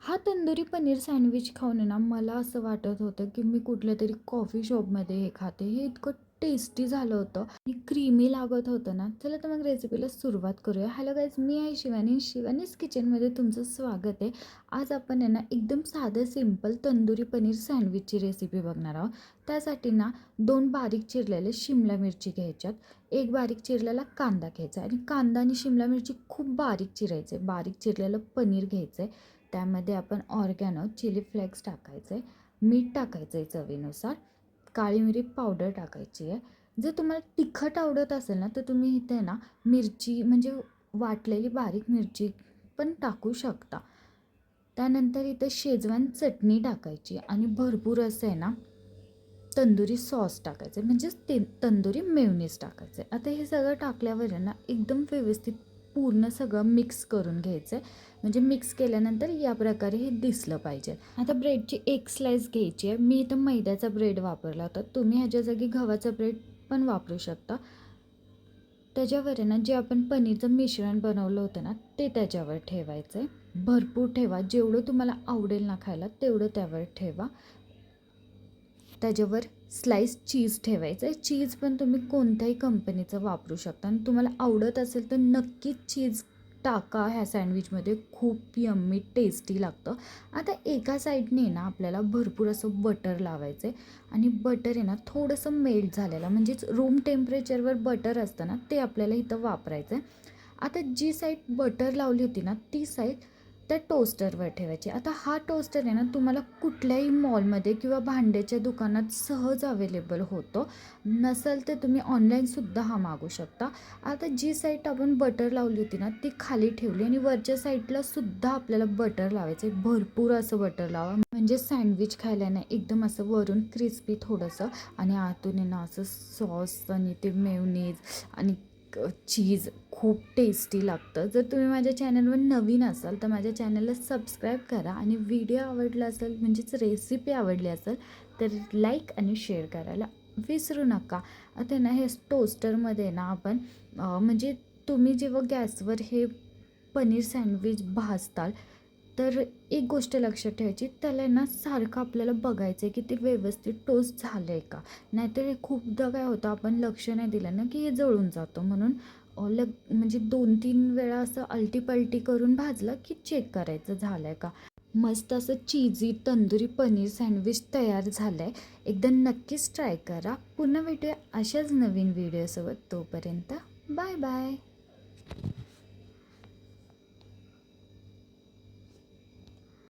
हा तंदुरी पनीर सँडविच खाऊन आहे ना, मला असं वाटत होतं, की मी कुठल्यातरी कॉफी शॉपमध्ये हे खाते. हे इतकं टेस्टी झालं होतं आणि क्रीमी लागत होतं ना. चला तर मग रेसिपीला सुरुवात करूया. हॅलो गाईज, मी आहे शिवानी. शिवानीज किचनमध्ये तुमचं स्वागत आहे. आज आपण आहे ना, एकदम साधं सिंपल तंदुरी पनीर सँडविचची रेसिपी बघणार आहोत. त्यासाठी ना 2 बारीक चिरलेले शिमला मिरची घ्यायच्यात. एक बारीक चिरलेला कांदा घ्यायचा आणि कांदा आणि शिमला मिरची खूप बारीक चिरायचे. बारीक चिरलेलं पनीर घ्यायचं आहे. त्यामध्ये आपण ऑर्गॅनो चिली फ्लेक्स टाकायचे, मीठ टाकायचं आहे चवीनुसार, काळी मिरी पावडर टाकायची आहे. जर तुम्हाला तिखट आवडत असेल ना, तर तुम्ही इथे ना मिरची म्हणजे वाटलेली बारीक मिरची पण टाकू शकता. त्यानंतर इथे शेजवान चटणी टाकायची आणि भरपूर असं आहे ना तंदुरी सॉस टाकायचे, म्हणजेच ते तंदुरी मेयोनीज टाकायचे. आता हे सगळं टाकल्यावर आहे ना एकदम व्यवस्थित पूर्ण सगळं मिक्स करून घ्यायचं आहे. म्हणजे मिक्स केल्यानंतर या प्रकारे हे दिसलं पाहिजे. आता ब्रेडची एक स्लाईस घ्यायची आहे. मी इथं मैद्याचा ब्रेड वापरला होता. तुम्ही ह्याच्या जागी गव्हाचा ब्रेड पण वापरू शकता. त्याच्यावर आहे ना जे आपण पनीरचं मिश्रण बनवलं होतं ना, ते त्याच्यावर ठेवायचं आहे. भरपूर ठेवा, जेवढं तुम्हाला आवडेल ना खायला तेवढं त्यावर ठेवा. त्याच्यावर स्लाइस चीज ठेवायचं आहे. चीज पण तुम्ही कोणत्याही कंपनीचं वापरू शकता आणि तुम्हाला आवडत असेल तर नक्कीच चीज टाका ह्या सँडविचमध्ये. खूप यम्मी टेस्टी लागतं. आता एका साईडने ना आपल्याला भरपूर असं बटर लावायचं आहे आणि बटर आहे ना थोडंसं मेल्ट झालेलं, म्हणजेच रूम टेम्परेचरवर बटर असतं ना, ते आपल्याला इथं वापरायचं आहे. आता जी साईड बटर लावली होती ना, ती साईड त्या टोस्टरवर ठेवायची. आता हा टोस्टर आहे ना तुम्हाला कुठल्याही मॉलमध्ये किंवा भांड्याच्या दुकानात सहज अवेलेबल होतो. नसेल तर तुम्ही ऑनलाईनसुद्धा हा मागवू शकता. आता जी साईड आपण बटर लावली होती ना, ती खाली ठेवली आणि वरच्या साईडला सुद्धा आपल्याला बटर लावायचं आहे. भरपूर असं बटर लावा, म्हणजे सँडविच खायला ना एकदम असं वरून क्रिस्पी थोडंसं आणि आतून आहे ना असं सॉस आणि ते मेयोनीज आणि चीज खूप टेस्टी लागतं. जर तुम्ही माझ्या चॅनलवर नवीन असाल तर माझ्या चॅनलला सबस्क्राईब करा आणि व्हिडिओ आवडला असेल म्हणजेच रेसिपी आवडली असेल तर लाईक आणि शेअर करायला विसरू नका. आता ना हे टोस्टरमध्ये ना आपण म्हणजे तुम्ही जेव्हा गॅसवर हे पनीर सँडविच भाजताल तर एक गोष्ट लक्षात ठेवायची, त्याला ना सारखं आपल्याला बघायचं आहे की ते व्यवस्थित टोस्ट झालं आहे का. नाहीतर हे खूपदा काय होतं, आपण लक्ष नाही दिलं ना की हे जळून जातं. म्हणून म्हणजे 2-3 वेळा असं अलटीपलटी करून भाजलं की चेक करायचं झालं आहे का. मस्त असं चीजी तंदुरी पनीर सँडविच तयार झालं आहे. एकदा नक्कीच ट्राय करा. पुन्हा भेटूया अशाच नवीन व्हिडिओसोबत. तोपर्यंत बाय बाय.